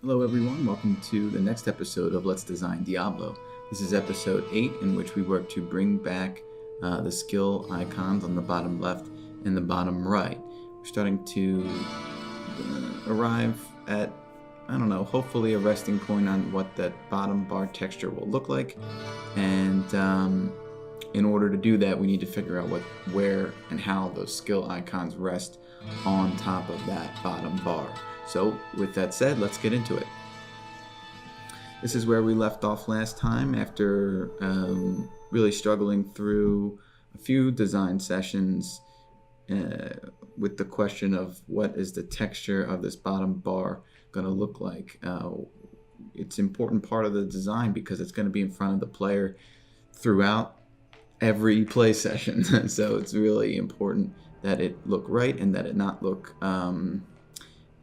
Hello everyone, welcome to the next episode of Let's Design Diablo. This is episode 8, in which we work to bring back the skill icons on the bottom left and the bottom right. We're starting to arrive at, hopefully a resting point on what that bottom bar texture will look like. And in order to do that, we need to figure out where and how those skill icons rest on top of that bottom bar. So with that said, let's get into it. This is where we left off last time after really struggling through a few design sessions with the question of what is the texture of this bottom bar going to look like. It's an important part of the design because it's going to be in front of the player throughout every play session. So it's really important that it look right and that it not look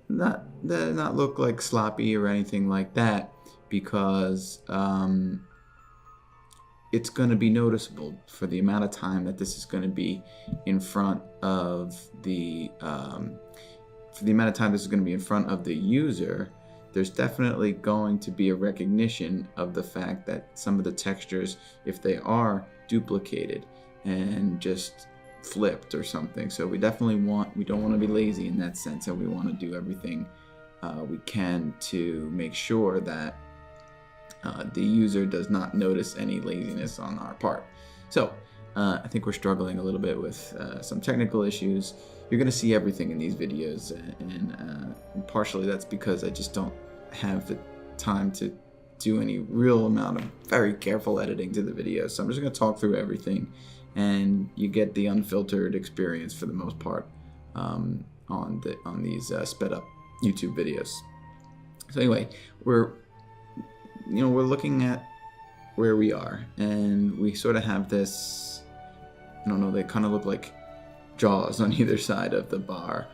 not look like sloppy or anything like that, because it's going to be noticeable for the amount of time that this is going to be in front of the user. There's definitely going to be a recognition of the fact that some of the textures, if they are duplicated and just flipped or something. So we don't want to be lazy in that sense, and we want to do everything we can to make sure that the user does not notice any laziness on our part. So I think we're struggling a little bit with some technical issues. You're going to see everything in these videos, and partially that's because I just don't have the time to do any real amount of very careful editing to the video. So I'm just going to talk through everything, and you get the unfiltered experience for the most part on these sped up YouTube videos. So anyway, we're looking at where we are, and we sort of have this, they kind of look like jaws on either side of the bar,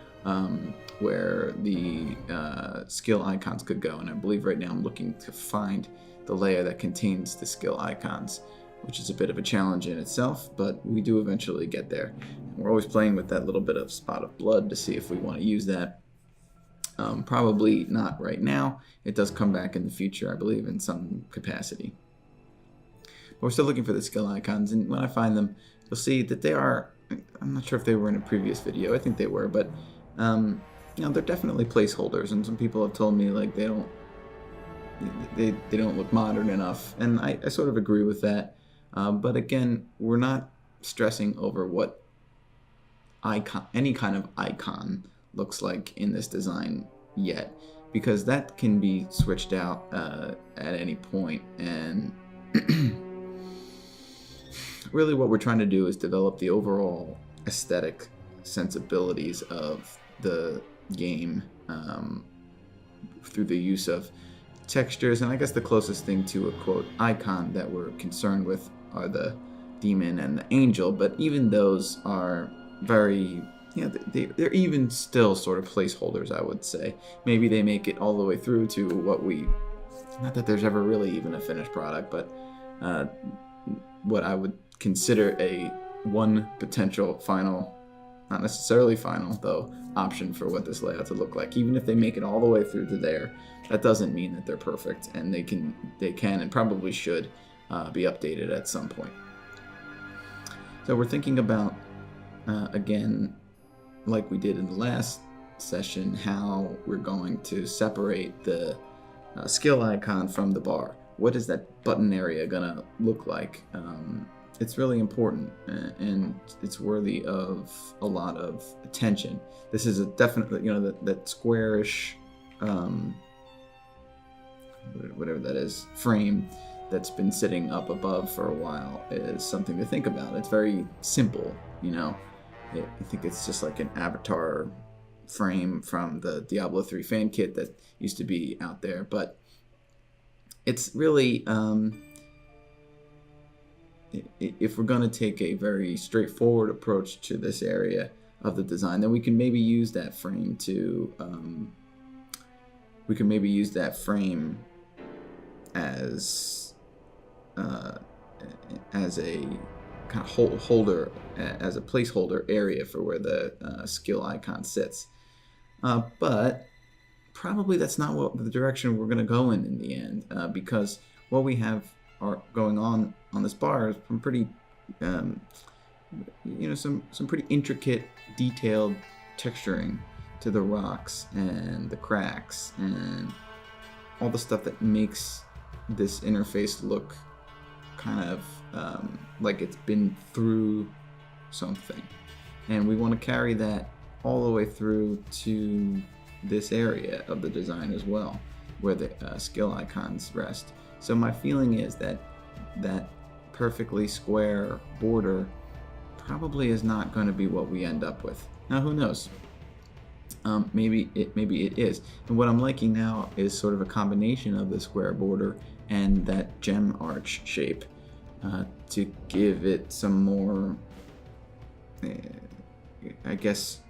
where the skill icons could go. And I believe right now I'm looking to find the layer that contains the skill icons, which is a bit of a challenge in itself, but we do eventually get there. We're always playing with that little bit of spot of blood to see if we want to use that. Probably not right now. It does come back in the future, I believe, in some capacity. But we're still looking for the skill icons, and when I find them, you'll see that they are, I'm not sure if they were in a previous video, I think they were, but they're definitely placeholders, and some people have told me like they don't look modern enough, and I sort of agree with that. But again, we're not stressing over what any kind of icon looks like in this design yet, because that can be switched out at any point. And really what we're trying to do is develop the overall aesthetic sensibilities of the game through the use of textures. And I guess the closest thing to a quote icon that we're concerned with are the demon and the angel, but even those are very, they're even still sort of placeholders, I would say. Maybe they make it all the way through to not that there's ever really even a finished product, but what I would consider one potential final, not necessarily final though, option for what this layout to look like. Even if they make it all the way through to there, that doesn't mean that they're perfect, and they can and probably should be updated at some point. So we're thinking about again, like we did in the last session, how we're going to separate the skill icon from the bar. What is that button area gonna look like? It's really important, and it's worthy of a lot of attention. This is a definitely, that squarish, whatever that is, frame that's been sitting up above for a while is something to think about. It's very simple, I think it's just like an avatar frame from the Diablo 3 fan kit that used to be out there, but it's really, if we're going to take a very straightforward approach to this area of the design, then we can maybe use that frame as a kind of holder, as a placeholder area for where the skill icon sits. But probably that's not what the direction we're going to go in the end, because what we have are going on this bar is some pretty, some pretty intricate, detailed texturing to the rocks and the cracks and all the stuff that makes this interface look kind of like it's been through something. And we want to carry that all the way through to this area of the design as well, where the skill icons rest. So my feeling is that that perfectly square border probably is not going to be what we end up with. Now, who knows? Maybe it is. And what I'm liking now is sort of a combination of the square border and that gem arch shape to give it some more, I guess,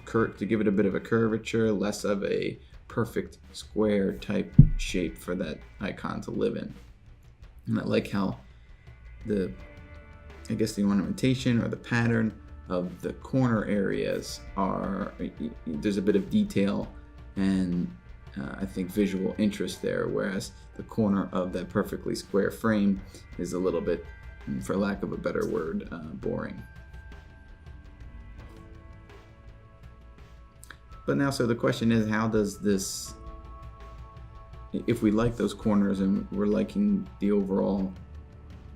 to give it a bit of a curvature, less of a perfect square type shape for that icon to live in. And I like how the ornamentation or the pattern of the corner areas there's a bit of detail and I think visual interest there, whereas the corner of that perfectly square frame is a little bit, for lack of a better word, boring. But now, so the question is, how does this, if we like those corners and we're liking the overall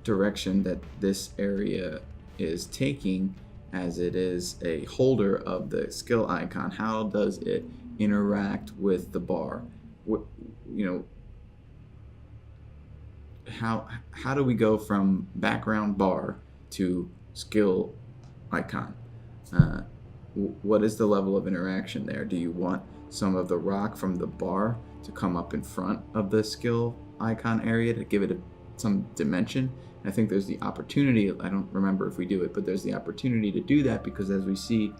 direction that this area is taking, as it is a holder of the skill icon, how does it interact with the bar? How do we go from background bar to skill icon? What is the level of interaction there? Do you want some of the rock from the bar to come up in front of the skill icon area to give it some dimension? I think there's the opportunity, I don't remember if we do it, but there's the opportunity to do that, because as we see,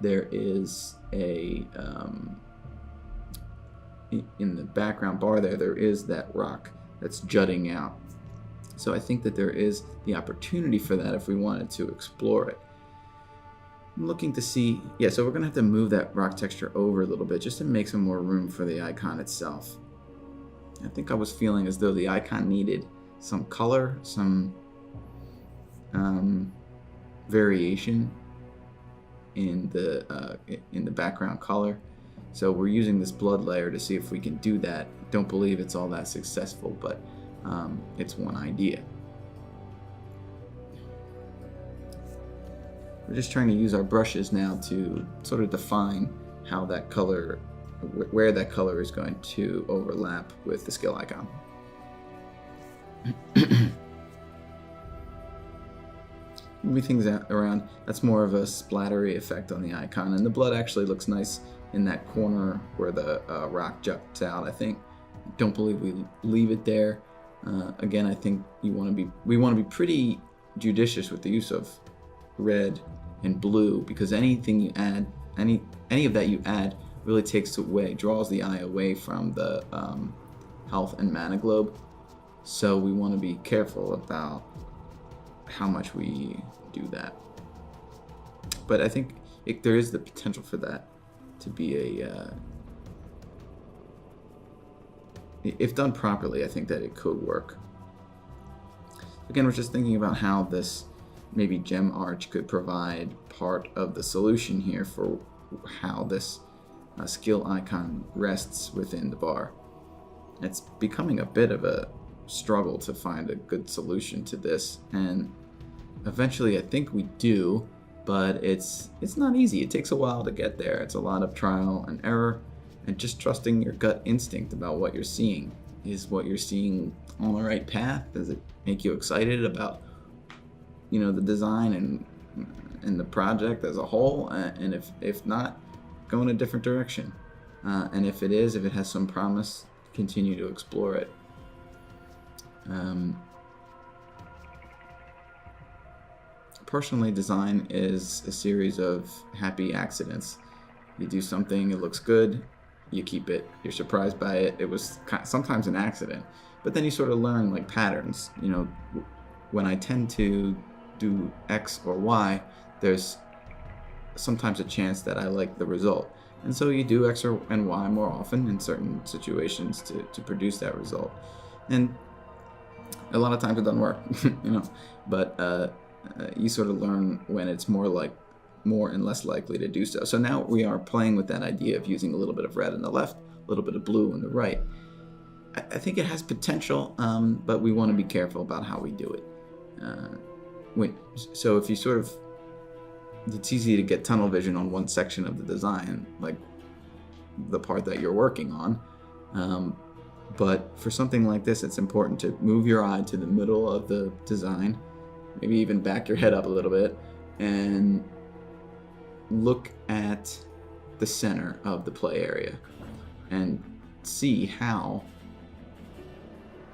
there is a, in the background bar there is that rock that's jutting out. So I think that there is the opportunity for that if we wanted to explore it. I'm looking to see, so we're going to have to move that rock texture over a little bit just to make some more room for the icon itself. I think I was feeling as though the icon needed some color, some variation in the background color. So we're using this blood layer to see if we can do that. Don't believe it's all that successful, but it's one idea. We're just trying to use our brushes now to sort of define how that color, where that color is going to overlap with the skill icon. Moving things around, that's more of a splattery effect on the icon, and the blood actually looks nice in that corner where the rock juts out. I think, don't believe we leave it there. Again, I think we want to be pretty judicious with the use of red and blue, because anything you add, any of that you add really draws the eye away from the health and mana globe. So we want to be careful about how much we do that. But I think there is the potential for that to be if done properly, I think that it could work. Again, we're just thinking about how this maybe gem arch could provide part of the solution here for how this skill icon rests within the bar. It's becoming a bit of a struggle to find a good solution to this, and eventually I think we do, but it's not easy. It takes a while to get there. It's a lot of trial and error, and just trusting your gut instinct about what you're seeing. Is what you're seeing on the right path? Does it make you excited about the design and the project as a whole? And if not, go in a different direction. And if it has some promise, continue to explore it. Personally, design is a series of happy accidents. You do something, it looks good, you keep it, you're surprised by it. It was sometimes an accident, but then you sort of learn like patterns. When I tend to do X or Y, there's sometimes a chance that I like the result. And so you do X and Y more often in certain situations to produce that result. And a lot of times it doesn't work, but you sort of learn when it's more and less likely to do so. So now we are playing with that idea of using a little bit of red on the left, a little bit of blue on the right. I think it has potential, but we want to be careful about how we do it. So if you sort of, it's easy to get tunnel vision on one section of the design, like the part that you're working on. But for something like this, it's important to move your eye to the middle of the design, maybe even back your head up a little bit, and look at the center of the play area and see how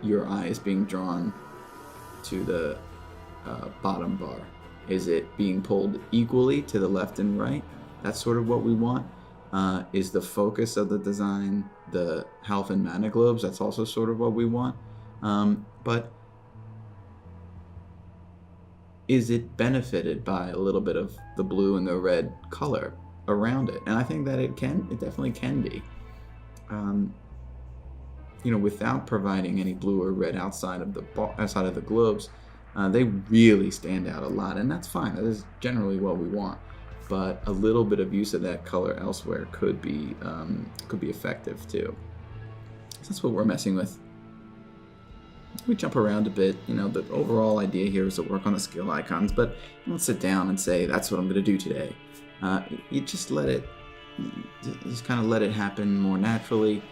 your eye is being drawn to the bottom bar. Is it being pulled equally to the left and right? That's sort of what we want. Is the focus of the design the health and mana globes? That's also sort of what we want. But is it benefited by a little bit of the blue and the red color around it? And I think that it definitely can be. Without providing any blue or red outside of the globes, they really stand out a lot, and that's fine. That is generally what we want. But a little bit of use of that color elsewhere could be effective too. So that's what we're messing with. We jump around a bit. The overall idea here is to work on the skill icons, but don't sit down and say that's what I'm going to do today. You just kind of let it happen more naturally.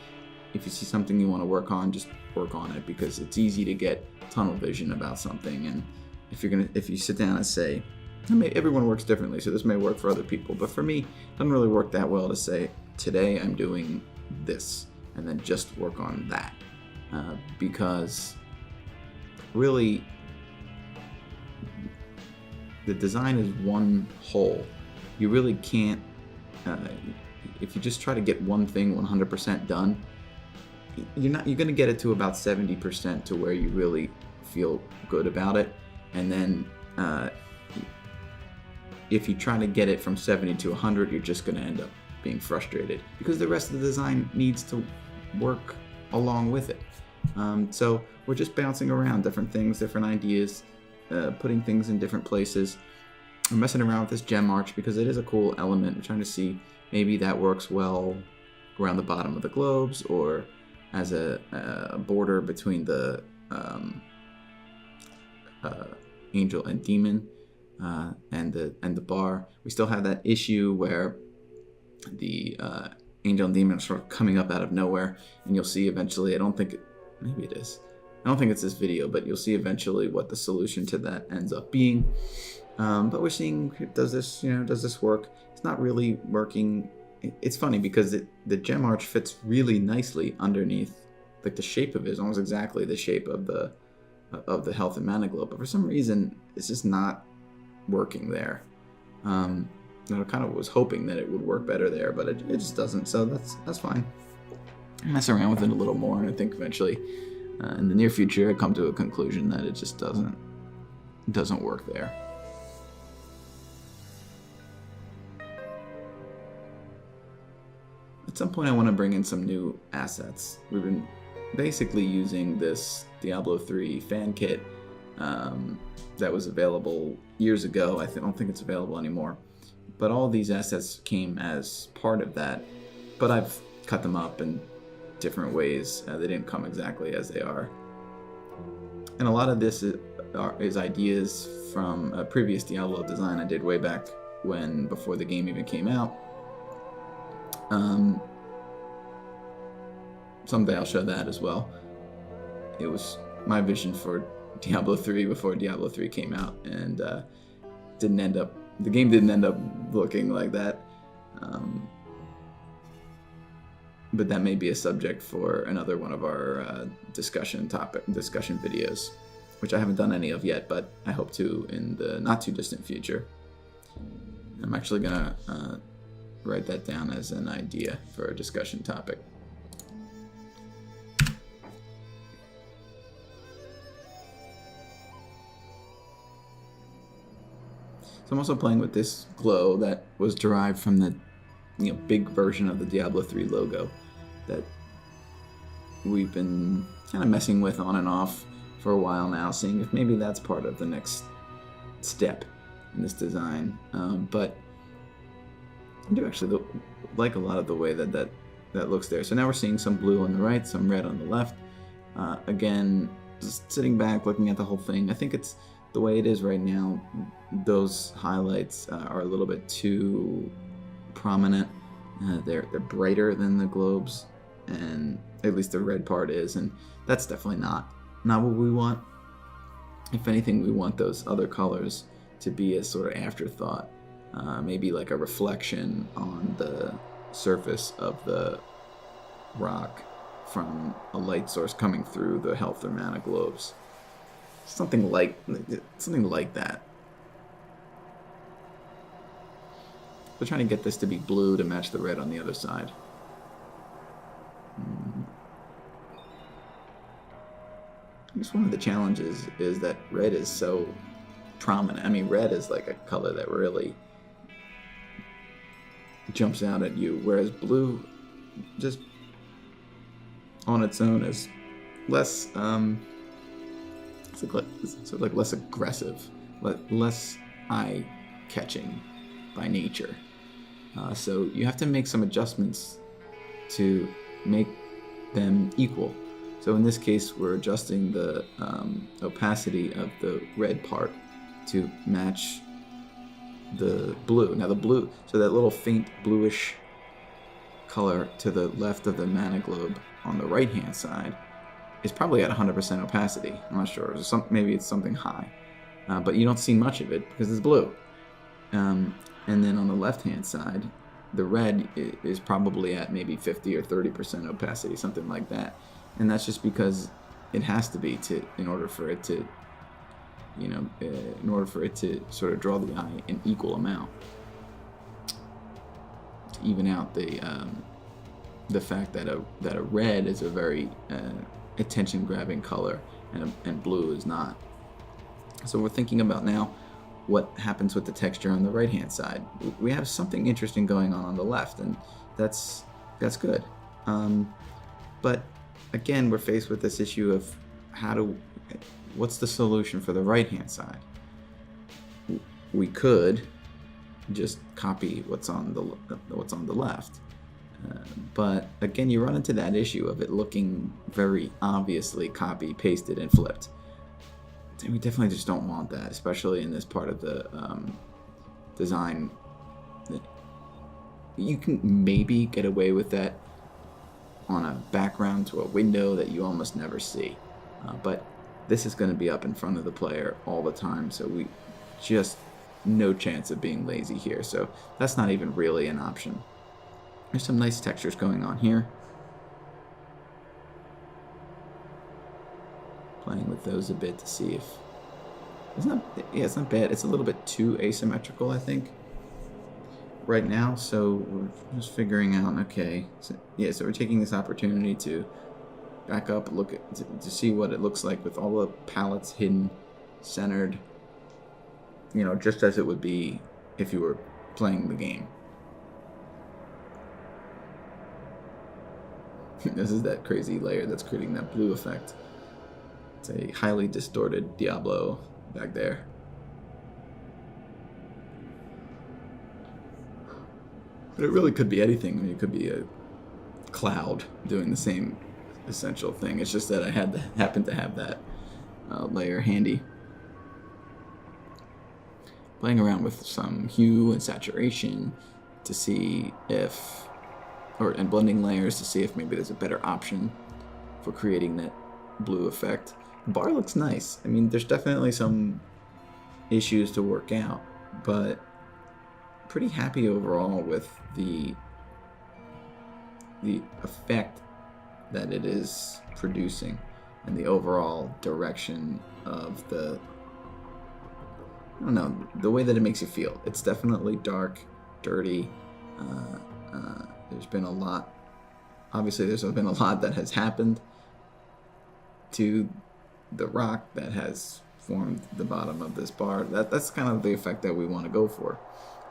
If you see something you want to work on, just work on it, because it's easy to get tunnel vision about something. And if you sit down and say, everyone works differently, so this may work for other people, but for me, it doesn't really work that well to say, today I'm doing this, and then just work on that. Because really, the design is one whole. You really can't, if you just try to get one thing 100% done, you're going to get it to about 70% to where you really feel good about it. And then if you try to get it from 70 to 100, you're just going to end up being frustrated, because the rest of the design needs to work along with it. So we're just bouncing around different things, different ideas, putting things in different places. We're messing around with this gem arch because it is a cool element. We're trying to see maybe that works well around the bottom of the globes, or as a border between the angel and demon and the bar. We still have that issue where the angel and demon are sort of coming up out of nowhere, and you'll see eventually. Maybe it is. I don't think it's this video, but you'll see eventually what the solution to that ends up being. But we're seeing, does this work? It's not really working. It's funny because the gem arch fits really nicely underneath, like the shape of it is almost exactly the shape of the health and mana globe, but for some reason it's just not working there. I kind of was hoping that it would work better there, but it just doesn't. So that's fine. Mess around with it a little more, and I think eventually, in the near future, I come to a conclusion that it just doesn't work there. At some point, I want to bring in some new assets. We've been basically using this Diablo 3 fan kit that was available years ago. I don't think it's available anymore. But all these assets came as part of that. But I've cut them up in different ways. They didn't come exactly as they are. And a lot of this is ideas from a previous Diablo design I did way back before the game even came out. Someday I'll show that as well. It was my vision for Diablo 3 before Diablo 3 came out, and the game didn't end up looking like that. But that may be a subject for another one of our discussion videos, which I haven't done any of yet, but I hope to in the not too distant future. I'm actually gonna write that down as an idea for a discussion topic. So I'm also playing with this glow that was derived from the big version of the Diablo 3 logo that we've been kind of messing with on and off for a while now, seeing if maybe that's part of the next step in this design. But I do actually like a lot of the way that looks there. So now we're seeing some blue on the right, some red on the left. Again, just sitting back, looking at the whole thing, I think it's the way it is right now. Those highlights are a little bit too prominent. They're brighter than the globes, and at least the red part is, and that's definitely not what we want. If anything, we want those other colors to be a sort of afterthought, maybe like a reflection on the surface of the rock from a light source coming through the health or mana globes. Something like that. We're trying to get this to be blue to match the red on the other side. I guess one of the challenges is that red is so prominent. I mean, red is like a color that really jumps out at you, whereas blue just on its own is less it's sort of like less aggressive, less eye-catching by nature. So you have to make some adjustments to make them equal. So in this case, we're adjusting the opacity of the red part to match the blue. Now the blue, so that little faint bluish color to the left of the mana globe on the right-hand side is probably at 100% opacity. I'm not sure. Maybe it's something high. But you don't see much of it because it's blue. And then on the left-hand side, the red is probably at maybe 50 or 30% opacity, something like that. And that's just because it has to be in order for it to sort of draw the eye in equal amount, to even out the fact that a red is a very attention-grabbing color and blue is not. So we're thinking about now what happens with the texture on the right-hand side. We have something interesting going on the left, and that's good. But again, we're faced with this issue of what's the solution for the right-hand side? We could just copy what's on the left. But again, you run into that issue of it looking very obviously copy, pasted, and flipped. And we definitely just don't want that, especially in this part of the design. You can maybe get away with that on a background to a window that you almost never see. But this is going to be up in front of the player all the time, so we just no chance of being lazy here. So that's not even really an option. There's some nice textures going on here. Playing with those a bit to see if it's not bad. It's a little bit too asymmetrical, I think, right now. So we're just figuring out. Okay, so we're taking this opportunity to back up, to see what it looks like with all the palettes hidden, centered. Just as it would be if you were playing the game. This is that crazy layer that's creating that blue effect. It's a highly distorted Diablo back there. But it really could be anything. I mean, it could be a cloud doing the same essential thing. It's just that I happened to have that layer handy. Playing around with some hue and saturation to see and blending layers to see if maybe there's a better option for creating that blue effect. The bar looks nice. I mean, there's definitely some issues to work out, but pretty happy overall with the effect that it is producing and the overall direction of the way that it makes you feel. It's definitely dark, dirty. There's been a lot that has happened to the rock that has formed the bottom of this bar. That's kind of the effect that we want to go for.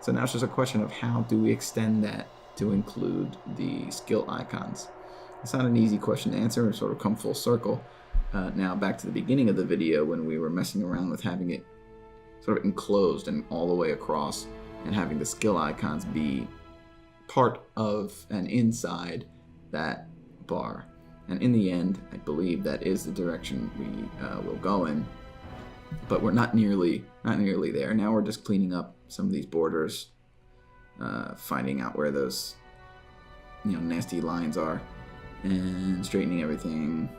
So now it's just a question of how do we extend that to include the skill icons? It's not an easy question to answer. We've sort of come full circle. Now back to the beginning of the video when we were messing around with having it sort of enclosed and all the way across and having the skill icons be part of and inside that bar. And in the end, I believe that is the direction we will go in. But we're not nearly there. Now we're just cleaning up some of these borders, finding out where those nasty lines are, and straightening everything,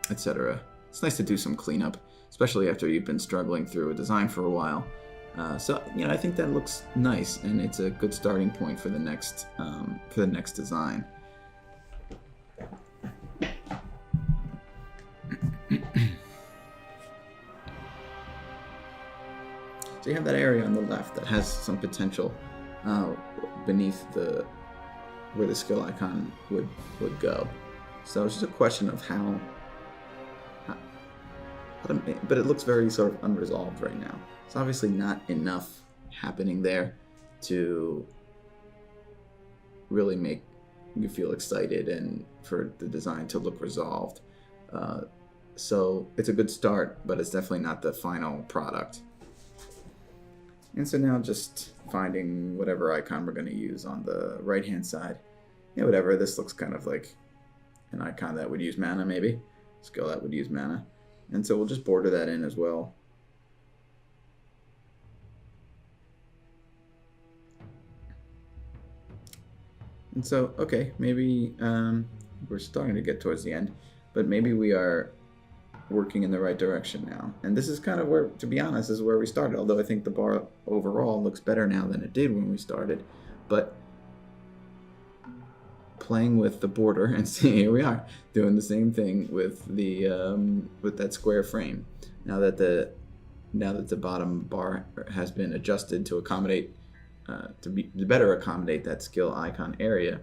etc. It's nice to do some cleanup, especially after you've been struggling through a design for a while. So I think that looks nice, and it's a good starting point for the next design. So you have that area on the left that has some potential beneath where the skill icon would go. So it's just a question of how but it looks very sort of unresolved right now. It's obviously not enough happening there to really make you feel excited and for the design to look resolved. So it's a good start, but it's definitely not the final product. And so now just finding whatever icon we're going to use on the right hand side. Whatever. This looks kind of like an icon that would use mana, maybe. Skill that would use mana. And so we'll just border that in as well. And so, okay, maybe we're starting to get towards the end, but maybe we are working in the right direction now. And this is kind of where, to be honest, this is where we started, although I think the bar overall looks better now than it did when we started. But playing with the border, and see, here we are doing the same thing with the with that square frame. Now that the bottom bar has been adjusted to accommodate to better accommodate that skill icon area,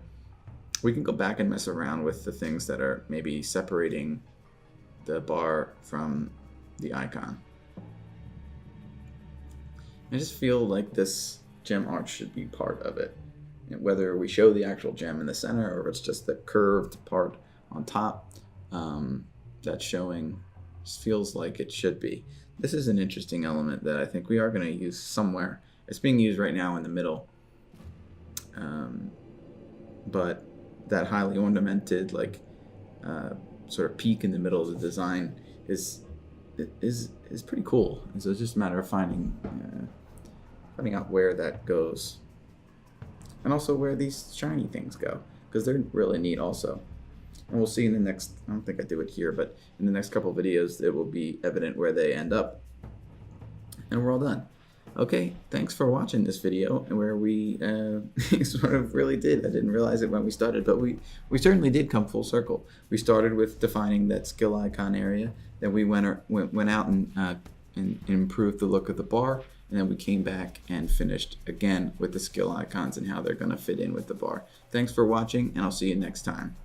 we can go back and mess around with the things that are maybe separating the bar from the icon. I just feel like this gem arch should be part of it. Whether we show the actual gem in the center or it's just the curved part on top that's showing, just feels like it should be. This is an interesting element that I think we are going to use somewhere. It's being used right now in the middle, but that highly ornamented, like sort of peak in the middle of the design is pretty cool. And so it's just a matter of finding out where that goes. And also where these shiny things go, because they're really neat also. And we'll see in the next, I don't think I do it here, but in the next couple of videos, it will be evident where they end up. And we're all done. Okay, thanks for watching this video, where we sort of really did. I didn't realize it when we started, but we certainly did come full circle. We started with defining that skill icon area, then we went out and improved the look of the bar, and then we came back and finished again with the skill icons and how they're going to fit in with the bar. Thanks for watching, and I'll see you next time.